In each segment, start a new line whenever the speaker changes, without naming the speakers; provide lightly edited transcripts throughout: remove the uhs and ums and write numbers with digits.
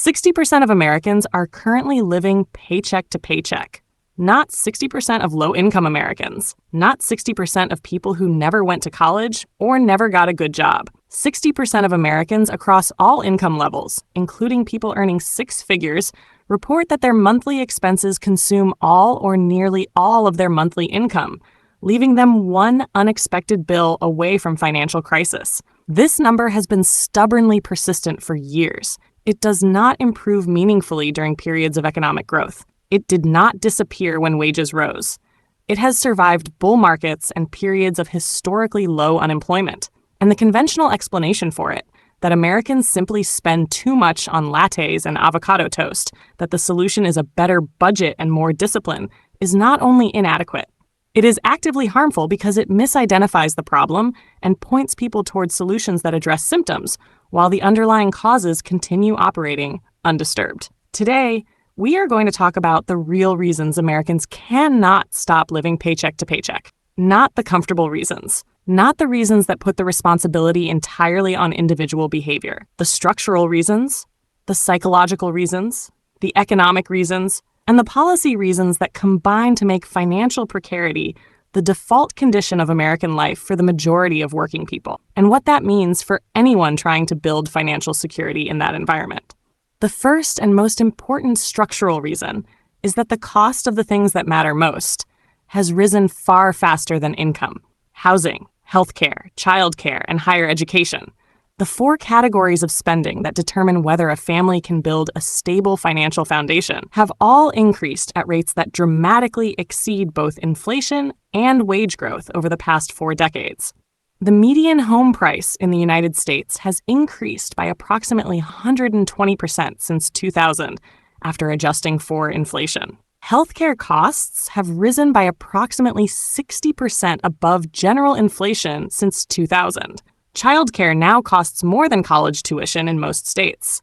60% of Americans are currently living paycheck to paycheck. Not 60% of low-income Americans. Not 60% of people who never went to college or never got a good job. 60% of Americans across all income levels, including people earning six figures, report that their monthly expenses consume all or nearly all of their monthly income, leaving them one unexpected bill away from financial crisis. This number has been stubbornly persistent for years. It does not improve meaningfully during periods of economic growth. It did not disappear when wages rose. It has survived bull markets and periods of historically low unemployment. And the conventional explanation for it, that Americans simply spend too much on lattes and avocado toast, that the solution is a better budget and more discipline, is not only inadequate. It is actively harmful because it misidentifies the problem and points people towards solutions that address symptoms, while the underlying causes continue operating undisturbed. Today, we are going to talk about the real reasons Americans cannot stop living paycheck to paycheck. Not the comfortable reasons. Not the reasons that put the responsibility entirely on individual behavior. The structural reasons, the psychological reasons, the economic reasons, and the policy reasons that combine to make financial precarity the default condition of American life for the majority of working people, and what that means for anyone trying to build financial security in that environment. The first and most important structural reason is that the cost of the things that matter most has risen far faster than income: housing, healthcare, childcare, and higher education. The four categories of spending that determine whether a family can build a stable financial foundation have all increased at rates that dramatically exceed both inflation and wage growth over the past 4 decades. The median home price in the United States has increased by approximately 120% since 2000 after adjusting for inflation. Healthcare costs have risen by approximately 60% above general inflation since 2000. Childcare now costs more than college tuition in most states.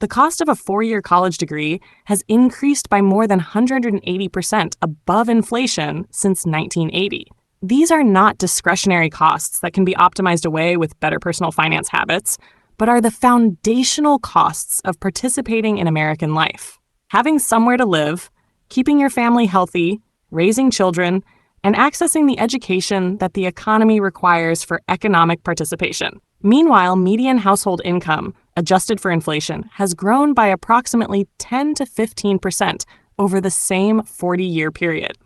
The cost of a 4-year college degree has increased by more than 180% above inflation since 1980. These are not discretionary costs that can be optimized away with better personal finance habits, but are the foundational costs of participating in American life. Having somewhere to live, keeping your family healthy, raising children, and accessing the education that the economy requires for economic participation. Meanwhile, median household income, adjusted for inflation, has grown by approximately 10 to 15% over the same 40-year period.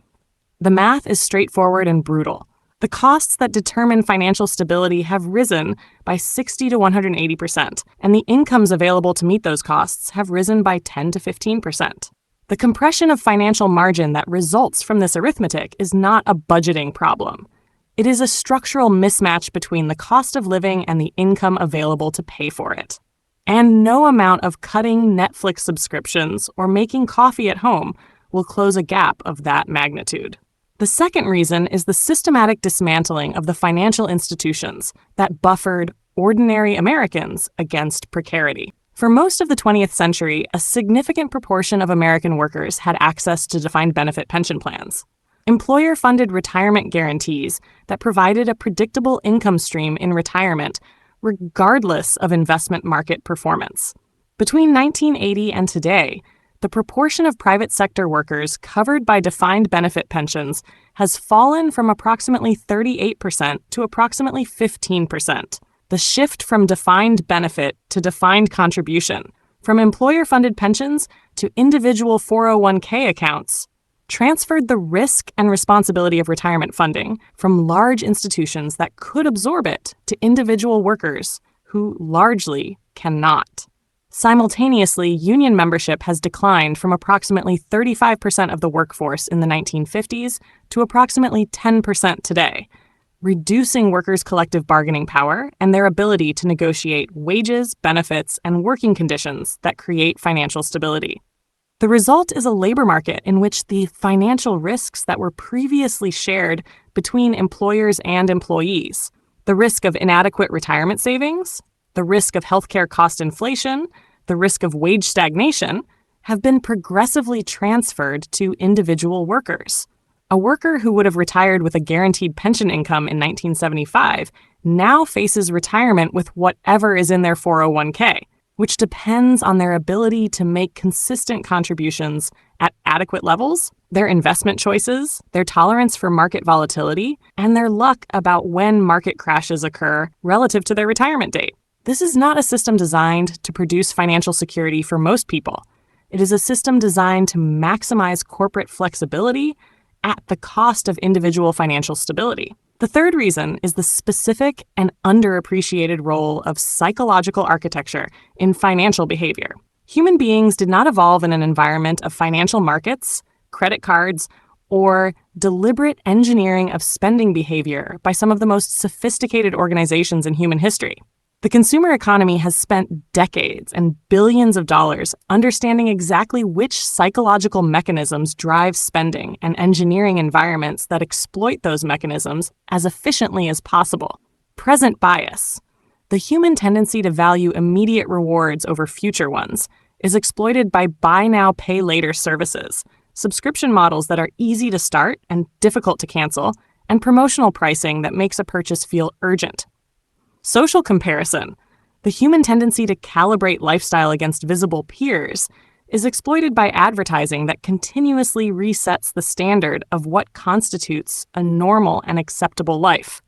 The math is straightforward and brutal. The costs that determine financial stability have risen by 60 to 180%, and the incomes available to meet those costs have risen by 10 to 15%. The compression of financial margin that results from this arithmetic is not a budgeting problem. It is a structural mismatch between the cost of living and the income available to pay for it. And no amount of cutting Netflix subscriptions or making coffee at home will close a gap of that magnitude. The second reason is the systematic dismantling of the financial institutions that buffered ordinary Americans against precarity. For most of the 20th century, a significant proportion of American workers had access to defined benefit pension plans. Employer-funded retirement guarantees that provided a predictable income stream in retirement, regardless of investment market performance. Between 1980 and today, the proportion of private sector workers covered by defined benefit pensions has fallen from approximately 38% to approximately 15%. The shift from defined benefit to defined contribution, from employer-funded pensions to individual 401k accounts, transferred the risk and responsibility of retirement funding from large institutions that could absorb it to individual workers who largely cannot. Simultaneously, union membership has declined from approximately 35% of the workforce in the 1950s to approximately 10% today, reducing workers' collective bargaining power and their ability to negotiate wages, benefits, and working conditions that create financial stability. The result is a labor market in which the financial risks that were previously shared between employers and employees, the risk of inadequate retirement savings, the risk of healthcare cost inflation, the risk of wage stagnation, have been progressively transferred to individual workers. A worker who would have retired with a guaranteed pension income in 1975 now faces retirement with whatever is in their 401k. which depends on their ability to make consistent contributions at adequate levels, their investment choices, their tolerance for market volatility, and their luck about when market crashes occur relative to their retirement date. This is not a system designed to produce financial security for most people. It is a system designed to maximize corporate flexibility at the cost of individual financial stability. The third reason is the specific and underappreciated role of psychological architecture in financial behavior. Human beings did not evolve in an environment of financial markets, credit cards, or deliberate engineering of spending behavior by some of the most sophisticated organizations in human history. The consumer economy has spent decades and billions of dollars understanding exactly which psychological mechanisms drive spending and engineering environments that exploit those mechanisms as efficiently as possible. Present bias, the human tendency to value immediate rewards over future ones, is exploited by buy now, pay later services, subscription models that are easy to start and difficult to cancel, and promotional pricing that makes a purchase feel urgent. Social comparison, the human tendency to calibrate lifestyle against visible peers, is exploited by advertising that continuously resets the standard of what constitutes a normal and acceptable life.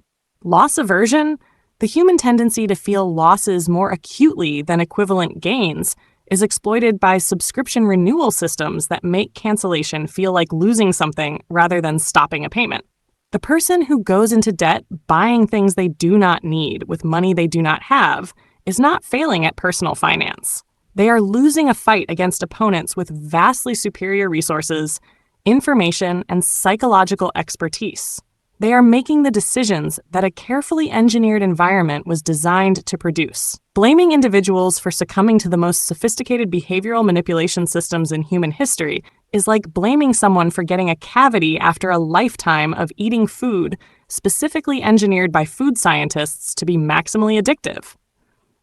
Loss aversion, the human tendency to feel losses more acutely than equivalent gains, is exploited by subscription renewal systems that make cancellation feel like losing something rather than stopping a payment. The person who goes into debt buying things they do not need with money they do not have is not failing at personal finance. They are losing a fight against opponents with vastly superior resources, information, and psychological expertise. They are making the decisions that a carefully engineered environment was designed to produce. Blaming individuals for succumbing to the most sophisticated behavioral manipulation systems in human history is like blaming someone for getting a cavity after a lifetime of eating food specifically engineered by food scientists to be maximally addictive.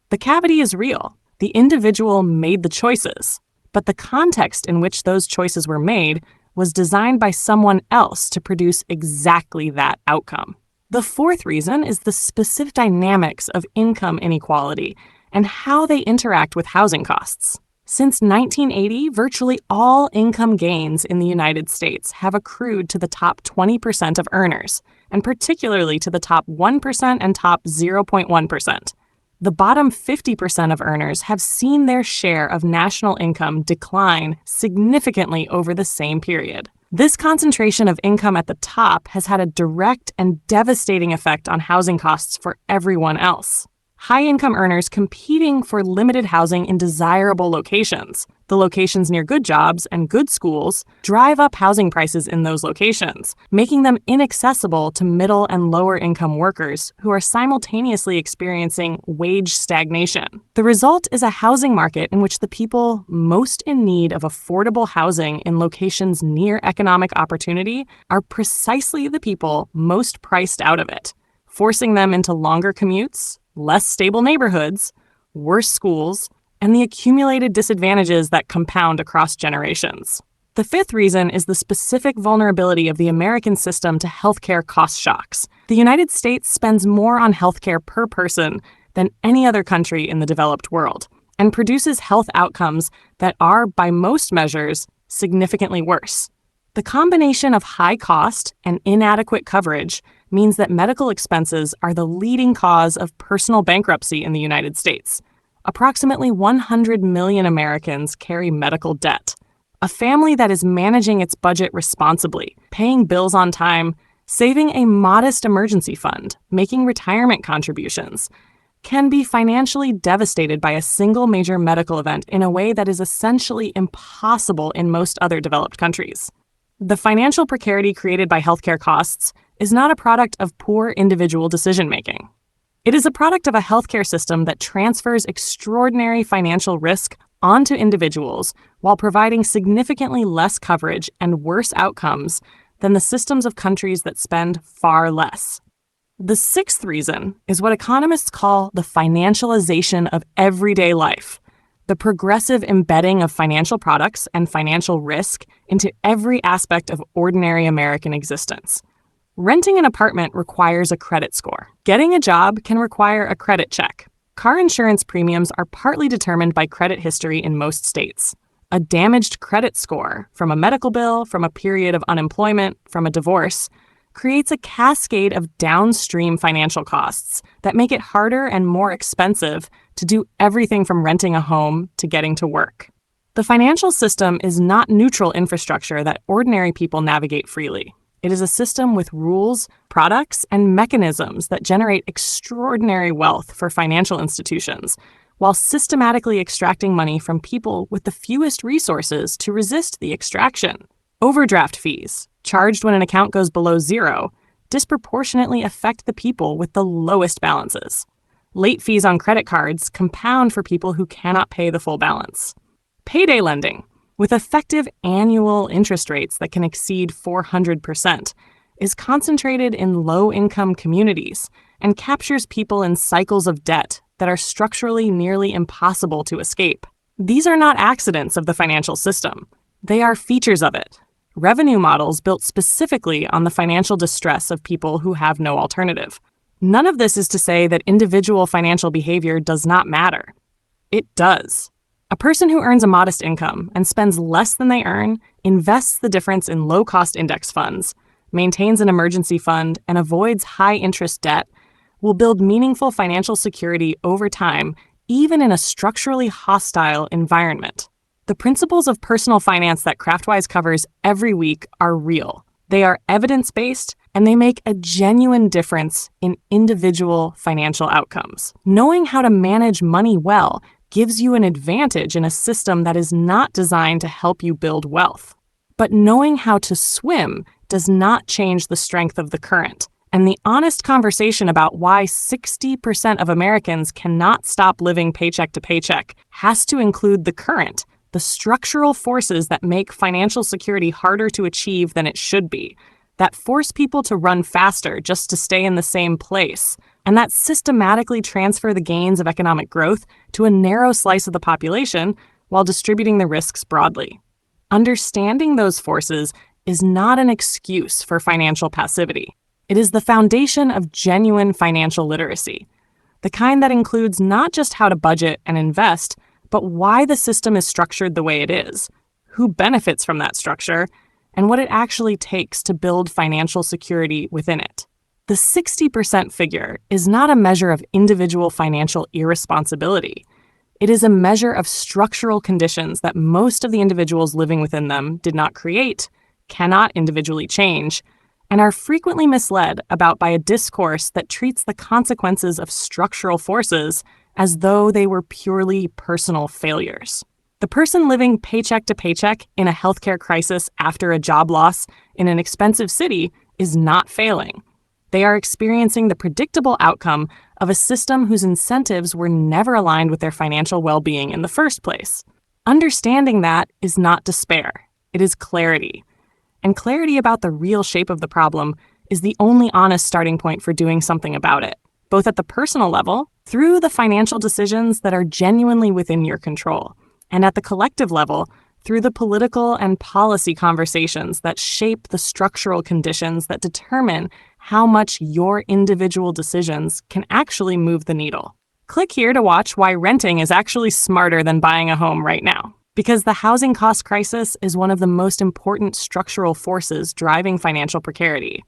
The cavity is real. The individual made the choices, but the context in which those choices were made was designed by someone else to produce exactly that outcome. The fourth reason is the specific dynamics of income inequality and how they interact with housing costs. Since 1980, virtually all income gains in the United States have accrued to the top 20% of earners, and particularly to the top 1% and top 0.1%. The bottom 50% of earners have seen their share of national income decline significantly over the same period. This concentration of income at the top has had a direct and devastating effect on housing costs for everyone else. High-income earners competing for limited housing in desirable locations. The locations near good jobs and good schools drive up housing prices in those locations, making them inaccessible to middle and lower-income workers who are simultaneously experiencing wage stagnation. The result is a housing market in which the people most in need of affordable housing in locations near economic opportunity are precisely the people most priced out of it, forcing them into longer commutes, less stable neighborhoods, worse schools, and the accumulated disadvantages that compound across generations. The fifth reason is the specific vulnerability of the American system to healthcare cost shocks. The United States spends more on healthcare per person than any other country in the developed world, and produces health outcomes that are, by most measures, significantly worse. The combination of high cost and inadequate coverage means that medical expenses are the leading cause of personal bankruptcy in the United States. Approximately 100 million Americans carry medical debt. A family that is managing its budget responsibly, paying bills on time, saving a modest emergency fund, making retirement contributions, can be financially devastated by a single major medical event in a way that is essentially impossible in most other developed countries. The financial precarity created by healthcare costs is not a product of poor individual decision-making. It is a product of a healthcare system that transfers extraordinary financial risk onto individuals while providing significantly less coverage and worse outcomes than the systems of countries that spend far less. The sixth reason is what economists call the financialization of everyday life, the progressive embedding of financial products and financial risk into every aspect of ordinary American existence. Renting an apartment requires a credit score. Getting a job can require a credit check. Car insurance premiums are partly determined by credit history in most states. A damaged credit score from a medical bill, from a period of unemployment, from a divorce, creates a cascade of downstream financial costs that make it harder and more expensive to do everything from renting a home to getting to work. The financial system is not neutral infrastructure that ordinary people navigate freely. It is a system with rules, products, and mechanisms that generate extraordinary wealth for financial institutions, while systematically extracting money from people with the fewest resources to resist the extraction. Overdraft fees, charged when an account goes below zero, disproportionately affect the people with the lowest balances. Late fees on credit cards compound for people who cannot pay the full balance. Payday lending, with effective annual interest rates that can exceed 400%, is concentrated in low-income communities and captures people in cycles of debt that are structurally nearly impossible to escape. These are not accidents of the financial system. They are features of it. Revenue models built specifically on the financial distress of people who have no alternative. None of this is to say that individual financial behavior does not matter. It does. A person who earns a modest income and spends less than they earn invests the difference in low-cost index funds, maintains an emergency fund, and avoids high-interest debt will build meaningful financial security over time, even in a structurally hostile environment. The principles of personal finance that Kraftwise covers every week are real. They are evidence-based, and they make a genuine difference in individual financial outcomes. Knowing how to manage money well gives you an advantage in a system that is not designed to help you build wealth. But knowing how to swim does not change the strength of the current. And the honest conversation about why 60% of Americans cannot stop living paycheck to paycheck has to include the current, the structural forces that make financial security harder to achieve than it should be, that force people to run faster just to stay in the same place, and that systematically transfer the gains of economic growth to a narrow slice of the population while distributing the risks broadly. Understanding those forces is not an excuse for financial passivity. It is the foundation of genuine financial literacy, the kind that includes not just how to budget and invest, but why the system is structured the way it is, who benefits from that structure, and what it actually takes to build financial security within it. The 60% figure is not a measure of individual financial irresponsibility. It is a measure of structural conditions that most of the individuals living within them did not create, cannot individually change, and are frequently misled about by a discourse that treats the consequences of structural forces as though they were purely personal failures. The person living paycheck to paycheck in a healthcare crisis after a job loss in an expensive city is not failing. They are experiencing the predictable outcome of a system whose incentives were never aligned with their financial well-being in the first place. Understanding that is not despair. It is clarity. And clarity about the real shape of the problem is the only honest starting point for doing something about it, both at the personal level, through the financial decisions that are genuinely within your control, and at the collective level, through the political and policy conversations that shape the structural conditions that determine how much your individual decisions can actually move the needle. Click here to watch why renting is actually smarter than buying a home right now. Because the housing cost crisis is one of the most important structural forces driving financial precarity.